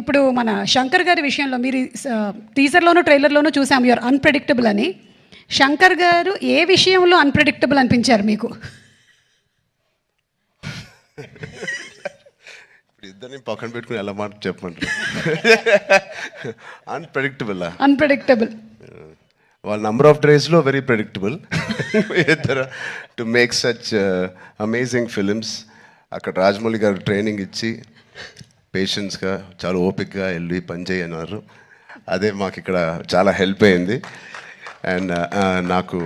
ఇప్పుడు మన శంకర్ గారి విషయంలో మీరు టీజర్లోనూ ట్రైలర్లోనూ చూసాం యూఆర్ అన్ప్రెడిక్టబుల్ అని. శంకర్ గారు ఏ విషయంలో అన్ప్రెడిక్టబుల్ అనిపించారు మీకు? ఇప్పుడు ఇద్దరిని పక్కన పెట్టుకుని ఎలా మాట చెప్పమంటారు? అన్ప్రెడిక్టబుల్ వాళ్ళ నంబర్ ఆఫ్ డేస్లో వెరీ ప్రెడిక్టబుల్. ఇద్దరు to make such amazing films. అక్కడ రాజమౌళి గారు ట్రైనింగ్ ఇచ్చి పేషెన్స్గా చాలా ఓపిక్గా వెళ్ళి పనిచేయన్నారు. అదే మాకు ఇక్కడ చాలా హెల్ప్ అయింది. అండ్ నాకు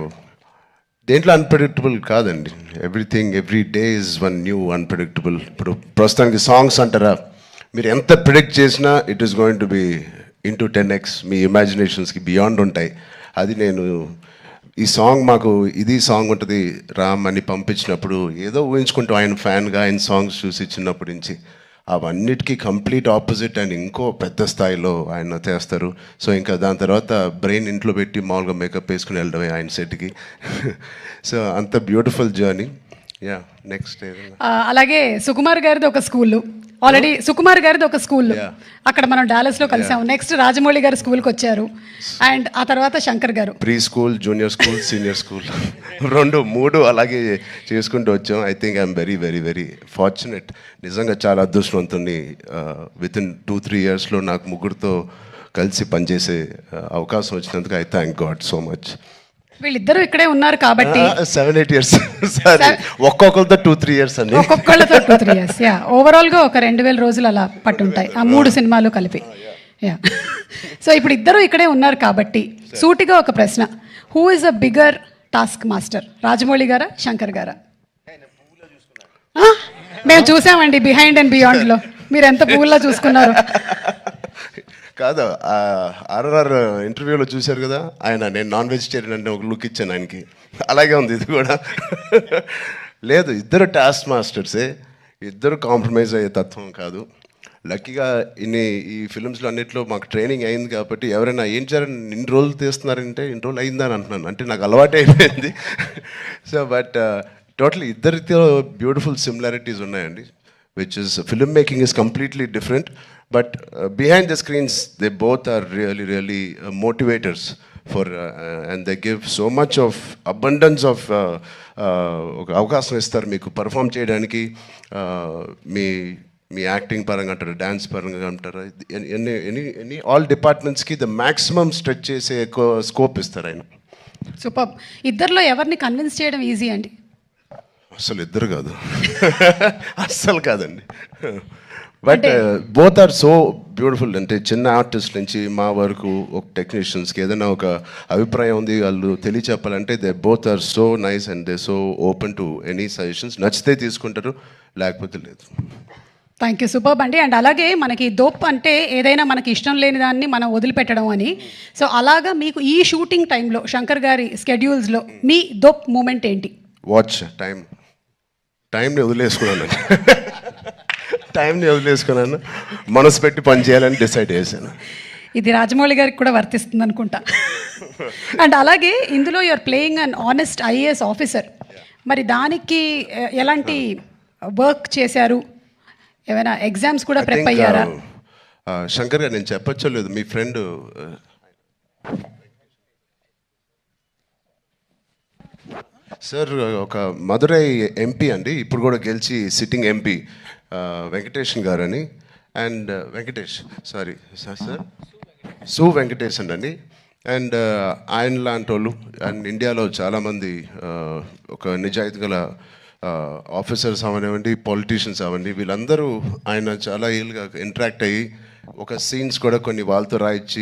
దేంట్లో అన్ప్రెడిక్టబుల్ కాదండి. Everything every day is one new unpredictable. ఇప్పుడు ప్రస్తుతానికి సాంగ్స్ అంటారా, మీరు ఎంత ప్రిడిక్ట్ చేసినా it is going to be into 10x. మీ ఇమాజినేషన్స్కి బియాండ్ ఉంటాయి. అది నేను ఈ సాంగ్ మాకు ఇది సాంగ్ ఉంటుంది రామ్ అని పంపించినప్పుడు ఏదో ఊహించుకుంటూ ఆయన ఫ్యాన్గా ఆయన సాంగ్స్ చూసి చిన్నప్పటి నుంచి అవన్నిటికీ కంప్లీట్ ఆపోజిట్ అండ్ ఇంకో పెద్ద స్థాయిలో ఆయన చేస్తారు. సో ఇంకా దాని తర్వాత బ్రెయిన్ ఇంట్లో పెట్టి మామూలుగా మేకప్ వేసుకుని వెళ్ళడమే ఆయన సెట్కి. సో అంత బ్యూటిఫుల్ జర్నీ. యా నెక్స్ట్ అలాగే సుకుమార్ గారిది ఒక స్కూల్, ఆల్రెడీ సుకుమార్ గారిది ఒక స్కూల్, అక్కడ మనం డాలస్లో కలిసాము. నెక్స్ట్ రాజమౌళి గారు స్కూల్కి వచ్చారు, అండ్ ఆ తర్వాత శంకర్ గారు pre school, junior school, senior school 2, 3 అలాగే చేసుకుంటూ వచ్చాం. I think I'm very very very fortunate. నిజంగా చాలా అదృష్టవంతుని. వితిన్ 2-3 ఇయర్స్లో నాకు ముగ్గురితో కలిసి పనిచేసే అవకాశం వచ్చినందుకు I thank God so much. వీళ్ళిద్దరూ ఇక్కడే ఉన్నారు కాబట్టి 7-8 ఇయర్స్ ఒక్కొక్కరితో 2-3 ఇయర్స్ అండి. ఒక్కొక్కళ్ళతో 2-3 ఇయర్స్. యా ఓవరాల్గా ఒక 2000 రోజులు అలా పట్టుంటాయి ఆ 3 సినిమాలు కలిపి. యా సో ఇప్పుడు ఇద్దరు ఇక్కడే ఉన్నారు కాబట్టి సూటిగా ఒక ప్రశ్న, who is a bigger task master, Rajamouli గారా శంకర్ గారా? మేము చూసామండి బిహైండ్ అండ్ బియాండ్లో మీరు ఎంత పువ్వులా చూసుకున్నారు. కాదు, ఆర్ఆర్ ఇంటర్వ్యూలో చూశారు కదా ఆయన, నేను నాన్ వెజిటేరియన్ అంటే ఒక లుక్ ఇచ్చాను ఆయనకి. అలాగే ఉంది ఇది కూడా. లేదు, ఇద్దరు టాస్క్ మాస్టర్సే, ఇద్దరు కాంప్రమైజ్ అయ్యే తత్వం కాదు. లక్కీగా ఈ ఫిల్మ్స్లో అన్నింటిలో మాకు ట్రైనింగ్ అయింది కాబట్టి ఎవరైనా ఏం చేయాలని ఇన్ని రోజులు తీస్తున్నారంటే ఇన్ని రోజులు అయిందని అంటున్నాను, అంటే నాకు అలవాటు అయిపోయింది. సో బట్ టోటలీ ఇద్దరితో బ్యూటిఫుల్ సిమిలారిటీస్ ఉన్నాయండి. which is film making is completely different, but behind the screens they both are really motivators for and they give so much of abundance of అవకాశం ఇస్తారు మీకు పర్ఫామ్ చేయడానికి. మీ acting పరంగా అంటారు, dance పరంగా అంటారు, ఎనీ ఆల్ డిపార్ట్మెంట్స్కి ద మ్యాక్సిమం స్ట్రెచ్ చేసే స్కోప్ ఇస్తారు ఆయన. సూపర్. ఇద్దరిలో ఎవరిని కన్విన్స్ చేయడం ఈజీ అండి? అసలు ఇద్దరు కాదు, అస్సలు కాదండి. But both are so beautiful. అంటే చిన్న ఆర్టిస్ట్ నుంచి మా వరకు ఒక టెక్నీషియన్స్కి ఏదైనా ఒక అభిప్రాయం ఉంది వాళ్ళు తెలియచెప్పాలంటే they both are so nice and they so open to any suggestions. నచ్చితే తీసుకుంటారు, లేకపోతే లేదు. థ్యాంక్ యూ, సూపర్ అండి. అండ్ అలాగే మనకి దోప్ అంటే ఏదైనా మనకి ఇష్టం లేని దాన్ని మనం వదిలిపెట్టడం అని. సో అలాగా మీకు ఈ షూటింగ్ టైంలో శంకర్ గారి స్కెడ్యూల్స్లో మీ దోప్ మూమెంట్ ఏంటి? వాచ్ టైంని వదిలేసుకున్నాను, మనసు పెట్టి పని చేయాలని డిసైడ్ చేశాను. ఇది రాజమౌళి గారికి కూడా వర్తిస్తుంది అనుకుంటా. అండ్ అలాగే ఇందులో you're playing an honest IAS officer. మరి దానికి ఎలాంటి వర్క్ చేశారు? ఏమైనా ఎగ్జామ్స్ కూడా ప్రిపేర్ అయ్యారా? శంకర్ గారు, నేను చెప్పచ్చో లేదు, మీ ఫ్రెండ్ సార్ ఒక మదురై ఎంపీ అండి, ఇప్పుడు కూడా గెలిచి సిట్టింగ్ ఎంపీ వెంకటేషన్ గారు అని. అండ్ సార్ సు వెంకటేషన్ అండి. అండ్ ఆయన లాంటి వాళ్ళు అండ్ ఇండియాలో చాలామంది ఒక నిజాయితీ గల ఆఫీసర్స్ అవనివ్వండి, పొలిటీషియన్స్ అవ్వండి, వీళ్ళందరూ ఆయన చాలా ఏళ్ళుగా ఇంటరాక్ట్ అయ్యి ఒక సీన్స్ కూడా కొన్ని వాళ్ళతో రాయించి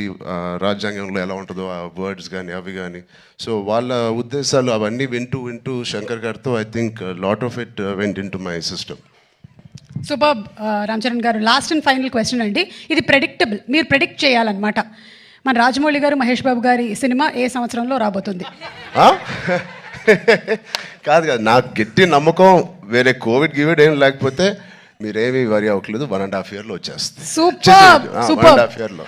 రాజ్యాంగంలో ఎలా ఉంటుందో ఆ వర్డ్స్ కానీ అవి కానీ. సో వాళ్ళ ఉద్దేశాలు అవన్నీ వింటూ శంకర్ గారితో I think lot of it went in to my system. Super. Ram Charan గారు, లాస్ట్ అండ్ ఫైనల్ క్వశ్చన్ అండి. ఇది ప్రెడిక్టబుల్, మీరు ప్రెడిక్ట్ చేయాలన్నమాట. మన రాజమౌళి గారు, మహేష్ బాబు గారి సినిమా ఏ సంవత్సరంలో రాబోతుంది? కాదు, నాకు గట్టి నమ్మకం, వేరే కోవిడ్ ఏం లేకపోతే మీరేమీ వరి అవ్వట్లేదు, 1.5 yearలో వచ్చేస్తుంది. సూపర్. 1.5 yearలో.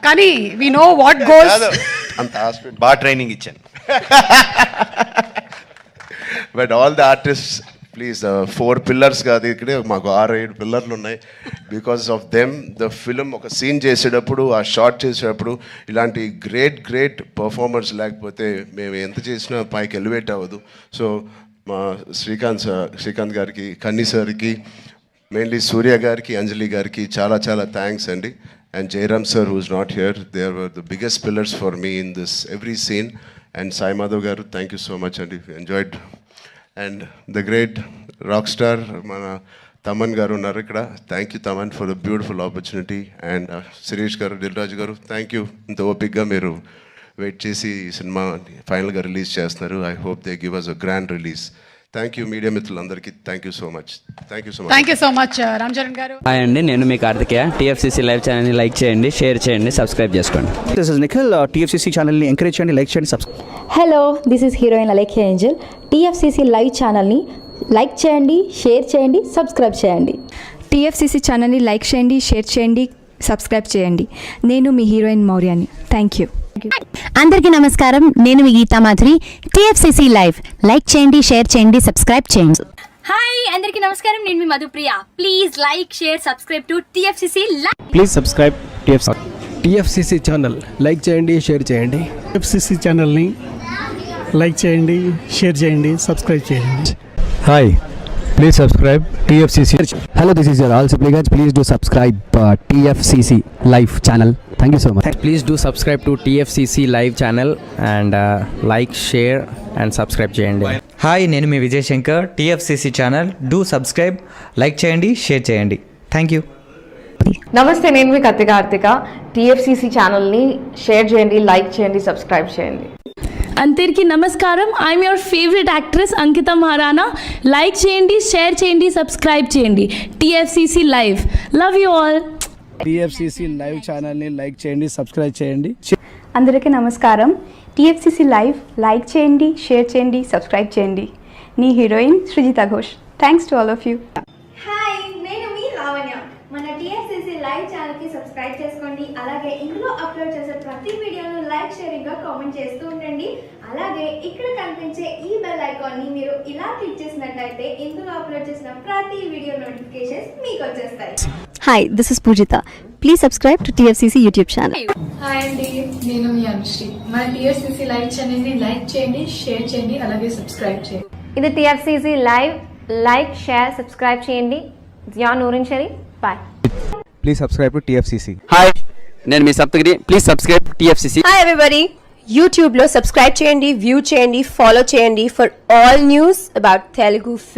కానీ వి నో వాట్ గోస్. అంత హాస్పిటల్ బాగా ట్రైనింగ్ ఇచ్చాను. But all the artist please 4 pillars కాదు, ఇక్కడే మాకు 6-7 పిల్లర్లు ఉన్నాయి. Because of them the film ఒక సీన్ చేసేటప్పుడు, ఆ షార్ట్ చేసేటప్పుడు ఇలాంటి గ్రేట్ పర్ఫార్మర్స్ లేకపోతే మేము ఎంత చేసినా పైకి ఎలివేట్ అవ్వదు. సో మా శ్రీకాంత్ గారికి, కన్నీ సార్కి, మెయిన్లీ సూర్య గారికి, అంజలి గారికి చాలా థ్యాంక్స్ అండి. And Jayaram sir who's not here, they are the biggest pillars for me in this every scene. And Sai Madhav గారు, థ్యాంక్ యూ సో మచ్ అండి, enjoyed. And the great rock star మన తమన్ గారు ఉన్నారు ఇక్కడ. Thank you Thaman for the beautiful opportunity. And Sirish గారు, దిల్ రాజు గారు, thank you. ఇంత ఓపిక్గా మీరు వెయిట్ చేసి ఈ సినిమా ఫైనల్గా రిలీజ్ చేస్తున్నారు. I hope they give us a grand release. Thank you media మిత్రులందరికీ, thank you so much. Thank you so much Ram Charan garu. Hi అండి, నేను మీ కార్తికేయ. టీఎఫ్సీసీ లైవ్ ఛానల్ని లైక్ చేయండి, షేర్ చేయండి, సబ్స్క్రైబ్ చేసుకోండి. This is Nikhil. టీఎఫ్సీసీ ఛానల్ని ఎంకరేజ్ చేయండి, లైక్ చేయండి, subscribe. Hello, this is heroine Alekhya Angel. TFCC live ఛానల్ని లైక్ చేయండి, షేర్ చేయండి, సబ్స్క్రైబ్ చేయండి. టీఎఫ్సీసీ ఛానల్ని లైక్ చేయండి, షేర్ చేయండి, సబ్స్క్రైబ్ చేయండి. నేను మీ హీరోయిన్ మౌర్యాని. Thank you. అందరికీ నమస్కారం, నేను మీ Geetha Madhuri. TFCC live like చేయండి, షేర్ చేయండి, సబ్స్క్రైబ్ చేయండి. హాయ్ అందరికీ నమస్కారం, నేను మీ Madhupriya. Please like, share, subscribe to TFCC live. Please subscribe TFCC channel like చేయండి, షేర్ చేయండి. టీఎఫ్సీసీ ఛానల్ని లైక్ చేయండి, షేర్ చేయండి, సబ్స్క్రైబ్ చేయండి. Hi, please subscribe TFCC. Hello, this is your all సిప్లిగన్స్. Please do subscribe TFCC live channel. Thank you so much. Please do subscribe to TFCC live channel and like, share and subscribe చేయండి. Hi, నేను మీ Vijay Shankar. TFCC channel do subscribe, like చేయండి, share చేయండి. Thank you. నమస్తే, నేను మీ Karthika. TFCC ఛానల్ని share చేయండి, లైక్ చేయండి, సబ్స్క్రైబ్ చేయండి. అందరికీ నమస్కారం, I'm your favourite actress Ankita Maharana. Like చేయండి, షేర్ చేయండి, సబ్స్క్రైబ్ చేయండి. TFCC live, love you all. TFCC live ఛానల్ని లైక్ చేయండి, సబ్స్క్రైబ్ చేయండి. అందరికీ నమస్కారం. టీఎఫ్సీసీ లైవ్ లైక్ చేయండి, షేర్ చేయండి, సబ్స్క్రైబ్ చేయండి. నీ heroine Srujitha Ghosh. Thanks to all of you. Hi, నేను మీ లావణ్య. మన టీఎఫ్సీసీ లైవ్ ఛానల్కి సబ్స్క్రైబ్ చేసుకోండి. అలాగే ఇందులో అప్లోడ్ చేసే ప్రతి వీడియోను లైక్, షేరింగ్గా కామెంట్ చేస్తూ ఉండండి. అలాగే ఇక్కడ కనిపించే ఈ బెల్ ఐకాన్ని మీరు ఇలా క్లిక్ చేసినట్లయితే ఇందులో అప్లోడ్ చేసిన ప్రతి వీడియో నోటిఫికేషన్స్ మీకు వచ్చేస్తాయి. Hi, this is Poojitha. Please subscribe to TFCC YouTube channel. Hi అండి, నేను మీ అనుశ్రీ. మన టీఎఫ్సీసీ లైవ్ ఛానల్ని లైక్ చేయండి, షేర్ చేయండి, అలాగే సబ్స్క్రైబ్ చేయండి. ఇది TFCC live, like, share, subscribe చేయండి. Zia Noorin Shari, bye. Please subscribe to TFCC. Hi, నేను మీ Saptagiri. Please subscribe TFCC. Hi everybody, యూట్యూబ్లో సబ్స్క్రైబ్ చేయండి, వ్యూ చేయండి, ఫాలో చేయండి for all news about Telugu film.